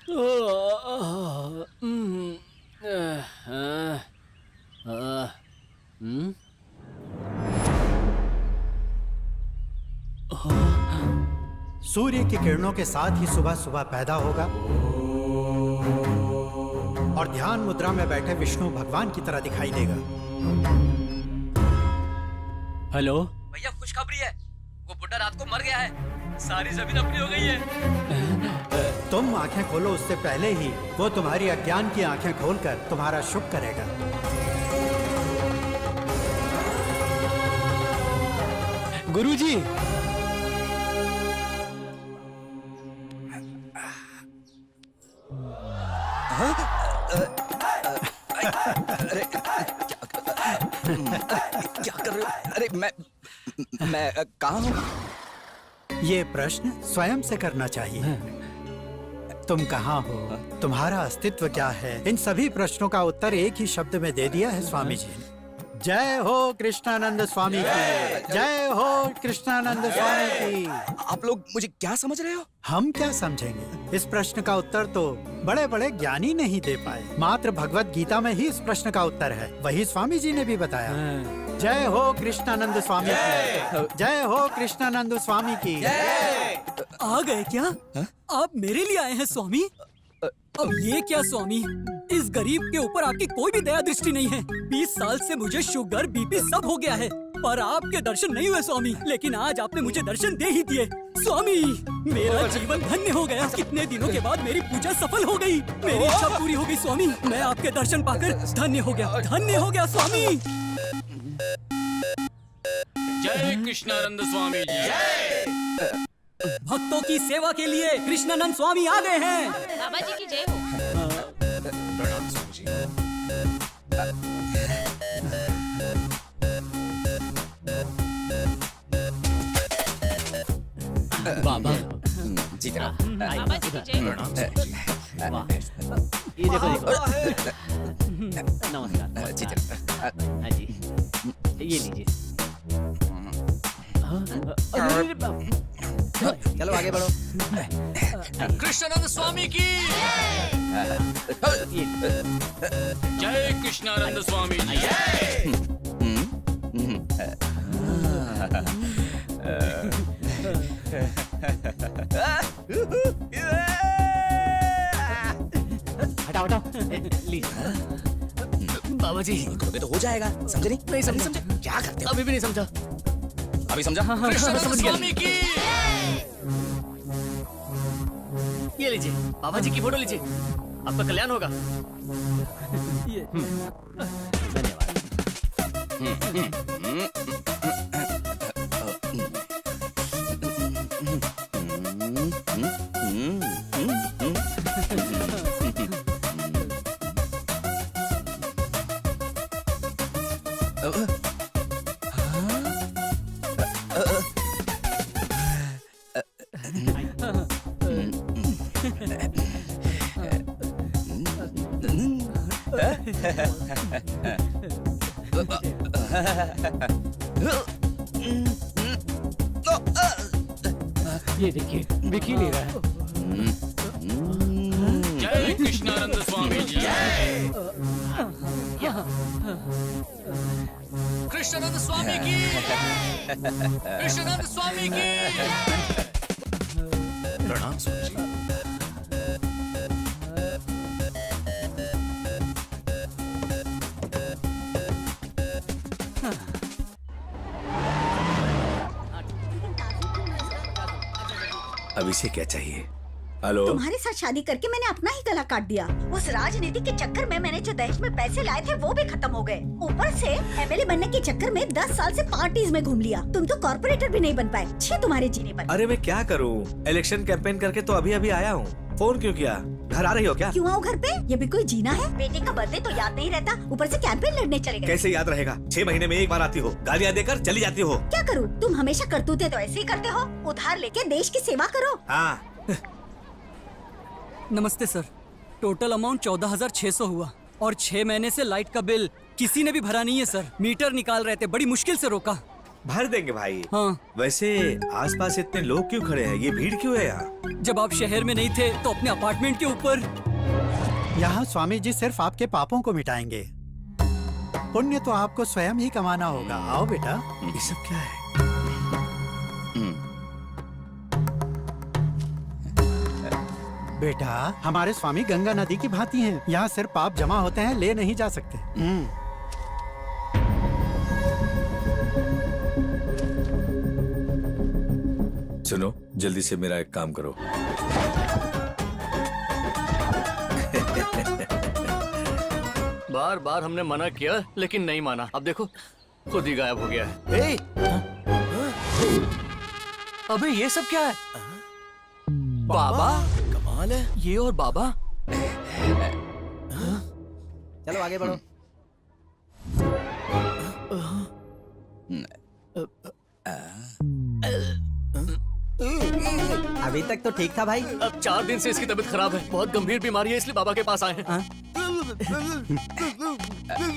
सूर्य की किरणों के साथ ही सुबह सुबह पैदा होगा और ध्यान मुद्रा में बैठे विष्णु भगवान की तरह दिखाई देगा। हेलो भैया, खुशखबरी है। वो बुड्ढा रात को मर गया है। सारी जमीन अपनी हो गई है। तुम आंखें खोलो उससे पहले ही वो तुम्हारी अज्ञान की आंखें खोलकर तुम्हारा शुभ करेगा। गुरुजी, अरे क्या कर रहे हो? अरे मैं कहाँ हूँ? ये प्रश्न स्वयं से करना चाहिए। तुम कहाँ हो, तुम्हारा अस्तित्व क्या है, इन सभी प्रश्नों का उत्तर एक ही शब्द में दे दिया है स्वामी जी ने। जय हो कृष्णानंद स्वामी की, जय हो कृष्णानंद स्वामी की। आप लोग मुझे क्या समझ रहे हो? हम क्या समझेंगे? इस प्रश्न का उत्तर तो बड़े बड़े ज्ञानी नहीं दे पाए। मात्र भगवत गीता में ही इस प्रश्न का उत्तर है। वही स्वामी जी ने भी बताया। जय हो कृष्णानंद स्वामी की, जय हो कृष्णानंद स्वामी की। आ गए क्या? आप मेरे लिए आए हैं स्वामी? अब ये क्या स्वामी, इस गरीब के ऊपर आपकी कोई भी दया दृष्टि नहीं है। 20 साल से मुझे शुगर बीपी सब हो गया है, पर आपके दर्शन नहीं हुए स्वामी। लेकिन आज आपने मुझे दर्शन दे ही दिए स्वामी। मेरा जीवन धन्य हो गया। कितने दिनों के बाद मेरी पूजा सफल हो गई। मेरी इच्छा पूरी हो गई स्वामी। मैं आपके दर्शन पाकर धन्य हो गया, धन्य हो गया स्वामी। जय कृष्णानंद स्वामी जी। भक्तों की सेवा के लिए कृष्णानंद स्वामी आ गए हैं। बाबा जी की जय हो। प्रणाम स्वामी जी। बाबा जी जनाब। बाबा जी की जय हो। प्रणाम स्वामी जी। ये देखो नमस्कार। जी जनाब। हाँ जी, ये लीजिए। चलो आगे बढ़ो। कृष्णानंद स्वामी की जय, कृष्णानंद स्वामी जी। हटाओ हटाओ, लीजिए। बाबा जी, करोगे तो हो जाएगा। समझे नहीं? नहीं समझे। क्या करते हो? अभी भी नहीं समझा। अभी समझा? कृष्णानंद समझ गया। स्वामी की ये लीजिए, बाबा जी की फोटो लीजिए, आपका कल्याण होगा। ये देखिए, दिख ही नहीं रहा है। जय कृष्णानंद स्वामी जी। कृष्णानंद स्वामी की, कृष्णानंद स्वामी की। प्रणाम स्वामी जी। अब इसे क्या चाहिए? हेलो, तुम्हारे साथ शादी करके मैंने अपना ही गला काट दिया। उस राजनीति के चक्कर में मैंने जो दहेज में पैसे लाए थे वो भी खत्म हो गए। ऊपर से एमएलए बनने के चक्कर में 10 साल से पार्टीज में घूम लिया। तुम तो कॉर्पोरेटर भी नहीं बन पाए। छी तुम्हारे जीने पर। अरे मैं क्या करूं? इलेक्शन कैंपेन करके तो अभी अभी आया हूं। फोन क्यों किया? घर आ रही हो क्या? क्यों आओ घर पे? ये भी कोई जीना है? बेटे का बर्थडे तो याद नहीं रहता, ऊपर से कैंपेन लड़ने चले गए। कैसे याद रहेगा? 6 महीने में एक बार आती हो, गालियाँ देकर चली जाती हो। क्या करूँ? तुम हमेशा करतूते तो ऐसे ही करते हो। उधार लेके देश की सेवा करो। हाँ, नमस्ते सर, टोटल अमाउंट 14,600 हुआ और 6 महीने से लाइट का बिल किसी ने भी भरा नहीं है सर। मीटर निकाल रहे थे, बड़ी मुश्किल से रोका। भर देंगे भाई। हाँ, वैसे आसपास इतने लोग क्यों खड़े हैं? ये भीड़ क्यों है यहाँ? जब आप शहर में नहीं थे तो अपने अपार्टमेंट के ऊपर। यहाँ स्वामी जी सिर्फ आपके पापों को मिटाएंगे। पुण्य तो आपको स्वयं ही कमाना होगा। आओ बेटा। ये सब क्या है? बेटा, हमारे स्वामी गंगा नदी की भांति हैं। यहाँ सिर्फ पाप जमा होते हैं, ले नहीं जा सकते। सुनो, जल्दी से मेरा एक काम करो। बार बार हमने मना किया लेकिन नहीं माना। अब देखो खुद ही गायब हो गया है। अबे ये सब क्या है? बाबा, कमाल है ये। और बाबा, चलो आगे बढ़ो। अभी तक तो ठीक था भाई। अब 4 दिन से इसकी तबीयत खराब है, बहुत गंभीर बीमारी है, इसलिए बाबा के पास आए हैं।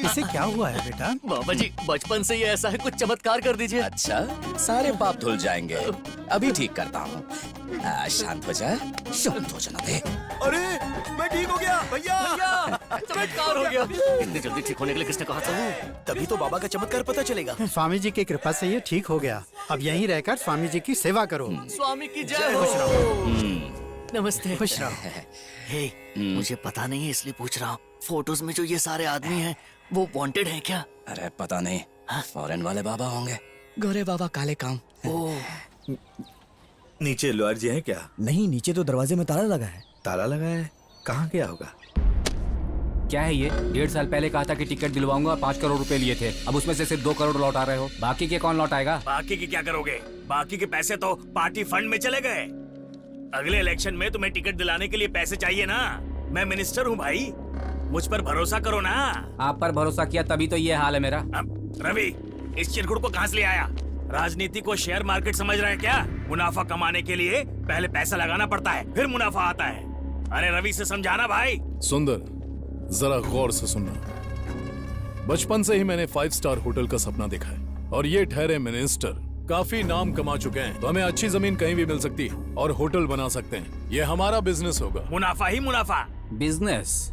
इसे क्या हुआ है बेटा? बाबा जी बचपन से ही ऐसा है, कुछ चमत्कार कर दीजिए। अच्छा, सारे पाप धुल जाएंगे। अभी ठीक करता हूँ। शांत हो जा, शांत हो जाना दे। अरे मैं ठीक हो गया भैया। चमत्कार हो गया। इतनी जल्दी ठीक होने के लिए किसने कहा था? तभी तो बाबा का चमत्कार पता चलेगा। स्वामी जी की कृपा से ये ठीक हो गया। अब यहीं रहकर स्वामी जी की सेवा करो। स्वामी की जय हो। खुश रहो। नमस्ते। खुश रहो। हे, मुझे पता नहीं है इसलिए पूछ रहा हूँ। फोटोज में जो ये सारे आदमी हैं, वो वांटेड हैं क्या? अरे पता नहीं, फॉरेन वाले बाबा होंगे। गोरे बाबा काले काम। ओह, नीचे लॉयर जी हैं क्या? नहीं, नीचे तो दरवाजे में ताला लगा है। ताला लगा है? कहाँ गया होगा? क्या है ये? 1.5 साल पहले कहा था कि टिकट दिलवाऊंगा, 5 करोड़ रुपए लिए थे। अब उसमें से सिर्फ 2 करोड़ लौटा रहे हो। बाकी के कौन लौटाएगा? बाकी की क्या करोगे? बाकी के पैसे तो पार्टी फंड में चले गए। अगले इलेक्शन में तुम्हें टिकट दिलाने के लिए पैसे चाहिए ना। मैं मिनिस्टर हूँ भाई, मुझ पर भरोसा करो ना। आप पर भरोसा किया तभी तो ये हाल है मेरा। रवि, इस चिरकुट को कहाँ से ले आया? राजनीति को शेयर मार्केट समझ रहे हैं क्या? मुनाफा कमाने के लिए पहले पैसा लगाना पड़ता है, फिर मुनाफा आता है। अरे रवि से समझाना भाई। सुंदर, जरा गौर से सुनना। बचपन से ही मैंने 5 स्टार होटल का सपना देखा है और ये ठहरे मिनिस्टर काफी नाम कमा चुके हैं, तो हमें अच्छी जमीन कहीं भी मिल सकती है और होटल बना सकते हैं। ये हमारा बिजनेस होगा। मुनाफा ही मुनाफा। बिजनेस,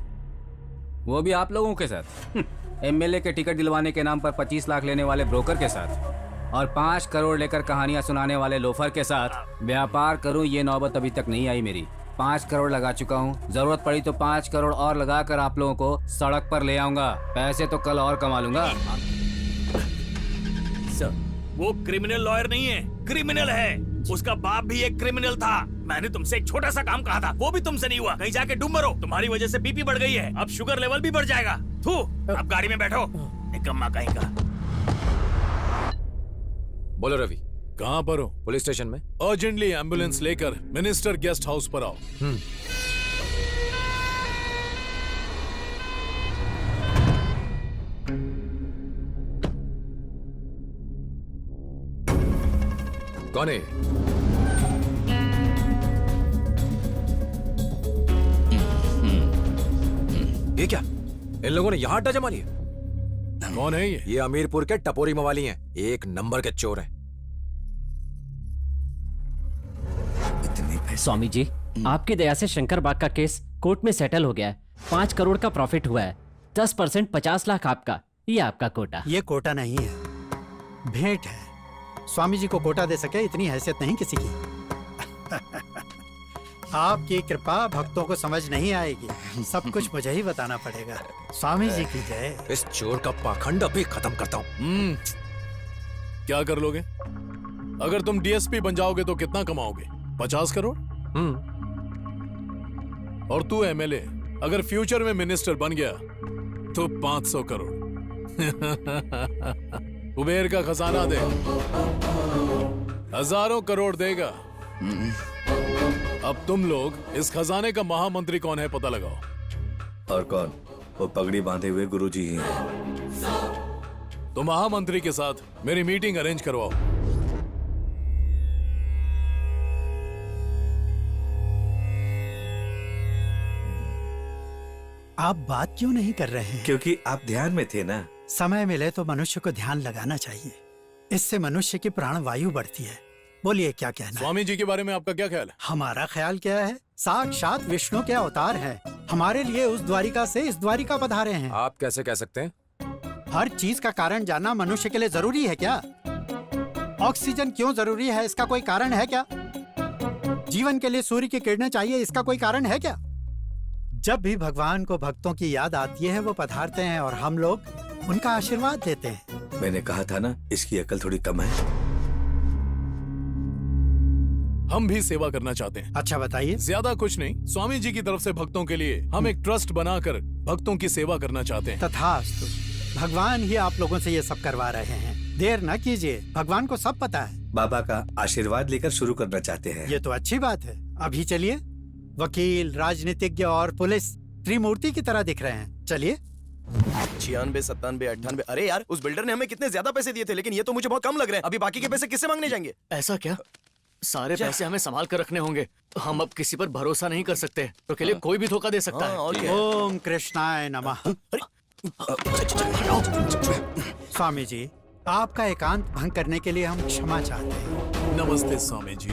वो भी आप लोगों के साथ। एमएलए के टिकट दिलवाने के नाम पर 25 लाख लेने वाले ब्रोकर के साथ और 5 करोड़ लेकर कहानियां सुनाने वाले लोफर के साथ व्यापार करूं, ये नौबत अभी तक नहीं आई मेरी। 5 करोड़ लगा चुका हूं, जरूरत पड़ी तो 5 करोड़ और लगाकर आप लोगों को सड़क पर ले आऊंगा। पैसे तो कल और कमा लूंगा। वो क्रिमिनल लॉयर नहीं है, क्रिमिनल है। उसका बाप भी एक क्रिमिनल था। मैंने तुमसे एक छोटा सा काम कहा था, वो भी तुमसे नहीं हुआ। कहीं जाके डूब मरो। तुम्हारी वजह से बीपी बढ़ गई है, अब शुगर लेवल भी बढ़ जाएगा। थू, अब गाड़ी में बैठो। निकम्मा कहीं का। बोलो रवि, कहाँ पर हो? पुलिस स्टेशन में। अर्जेंटली एम्बुलेंस लेकर मिनिस्टर गेस्ट हाउस पर आओ। कौन है? ये क्या? इन लोगों ने यहाँ अड्डा जमा लिया। कौन है ये? ये अमीरपुर के टपोरी मवाली हैं, 1 नंबर के चोर हैं। स्वामी जी, आपकी दया से शंकर बाग का केस कोर्ट में सेटल हो गया है। 5 करोड़ का प्रॉफिट हुआ है। 10% 50 लाख आपका। ये आपका कोटा। ये कोटा नहीं है, भेंट है। स्वामी जी को कोटा दे सके इतनी हैसियत नहीं किसी की। आपकी कृपा भक्तों को समझ नहीं आएगी, सब कुछ मुझे ही बताना पड़ेगा। स्वामी जी की जय। इस चोर का पाखंड अभी खत्म करता हूँ। क्या कर लोगे? अगर तुम डीएसपी बन जाओगे तो कितना कमाओगे? 50 करोड़? और तू एमएलए अगर फ्यूचर में मिनिस्टर बन गया तो 500 करोड़। कुबेर का खजाना दे, हजारों करोड़ देगा। अब तुम लोग इस खजाने का महामंत्री कौन है पता लगाओ। और कौन? वो पगड़ी बांधे हुए गुरुजी ही हैं। तो महामंत्री के साथ मेरी मीटिंग अरेंज करवाओ। आप बात क्यों नहीं कर रहे हैं? क्योंकि आप ध्यान में थे ना। समय मिले तो मनुष्य को ध्यान लगाना चाहिए। इससे मनुष्य की प्राणवायु बढ़ती है। बोलिए क्या कहना है? स्वामी जी के बारे में आपका क्या ख्याल है? हमारा ख्याल क्या है? साक्षात विष्णु के अवतार हैं। हमारे लिए उस द्वारिका से इस द्वारिका पधारे हैं। आप कैसे कह सकते हैं? हर चीज का कारण जानना मनुष्य के लिए जरूरी है क्या? ऑक्सीजन क्यों जरूरी है, इसका कोई कारण है क्या? जीवन के लिए सूर्य की किरणें चाहिए, इसका कोई कारण है क्या? जब भी भगवान को भक्तों की याद आती है वो पधारते हैं और हम लोग उनका आशीर्वाद देते हैं। मैंने कहा था ना, इसकी अकल थोड़ी कम है। हम भी सेवा करना चाहते हैं। अच्छा बताइए। ज्यादा कुछ नहीं, स्वामी जी की तरफ से भक्तों के लिए हम एक ट्रस्ट बनाकर भक्तों की सेवा करना चाहते हैं। तथास्तु, भगवान ही आप लोगों से ये सब करवा रहे हैं। देर न कीजिए, भगवान को सब पता है। बाबा का आशीर्वाद लेकर शुरू करना चाहते हैं। ये तो अच्छी बात है। अभी चलिए। वकील, राजनीतिज्ञ और पुलिस त्रिमूर्ति की तरह दिख रहे हैं। चलिए। 96, 97, 98। अरे यार, उस बिल्डर ने हमें कितने ज्यादा पैसे दिए थे, लेकिन ये तो मुझे बहुत कम लग रहे हैं। अभी बाकी के पैसे किससे मांगने जाएंगे? ऐसा क्या? सारे पैसे हमें संभाल कर रखने होंगे। हम अब किसी पर भरोसा नहीं कर सकते। तो के लिए कोई भी धोखा दे सकता है। और क्या? ओम कृष्णाय नमः। स्वामी जी, आपका एकांत भंग करने के लिए हम क्षमा चाहते हैं। नमस्ते स्वामी जी।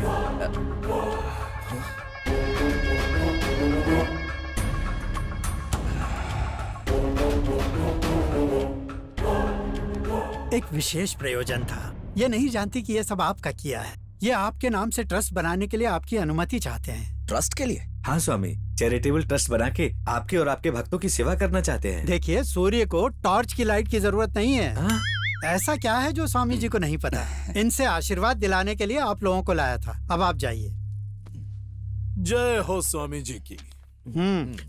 एक विशेष प्रयोजन था। ये नहीं जानती कि ये सब आपका किया है। ये आपके नाम से ट्रस्ट बनाने के लिए आपकी अनुमति चाहते हैं। ट्रस्ट के लिए? हाँ स्वामी, चैरिटेबल ट्रस्ट बना के आपके और आपके भक्तों की सेवा करना चाहते हैं। देखिए, सूर्य को टॉर्च की लाइट की जरूरत नहीं है। ऐसा क्या है जो स्वामी जी को नहीं पता? इनसे आशीर्वाद दिलाने के लिए आप लोगों को लाया था। अब आप जाइए। जय हो स्वामी जी की।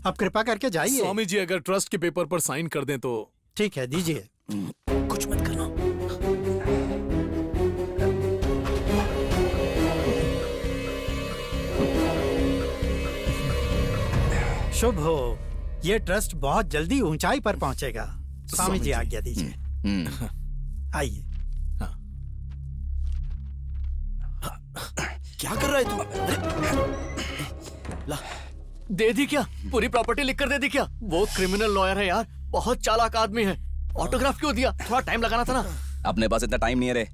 अब कृपा करके जाइए। स्वामी जी अगर ट्रस्ट के पेपर पर साइन कर दें तो? ठीक है, दीजिए। कुछ मत करना। शुभ हो। ये ट्रस्ट बहुत जल्दी ऊंचाई पर पहुंचेगा। स्वामी जी आज्ञा दीजिए। आइए। क्या कर रहा है तू? ला, दे दी क्या? पूरी प्रॉपर्टी लिखकर दे दी क्या? वो क्रिमिनल लॉयर है यार, बहुत चालाक आदमी है। ऑटोग्राफ क्यों दिया? थोड़ा टाइम लगाना था ना। अपने पास इतना टाइम नहीं है रे।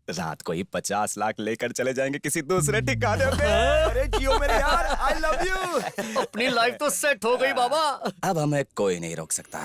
रात को ही 50 लाख लेकर चले जाएंगे किसी दूसरे ठिकाने पे। अरे जियो मेरे यार, आई लव यू। अपनी लाइफ तो सेट हो गई बाबा। अब हमें कोई नहीं रोक सकता है।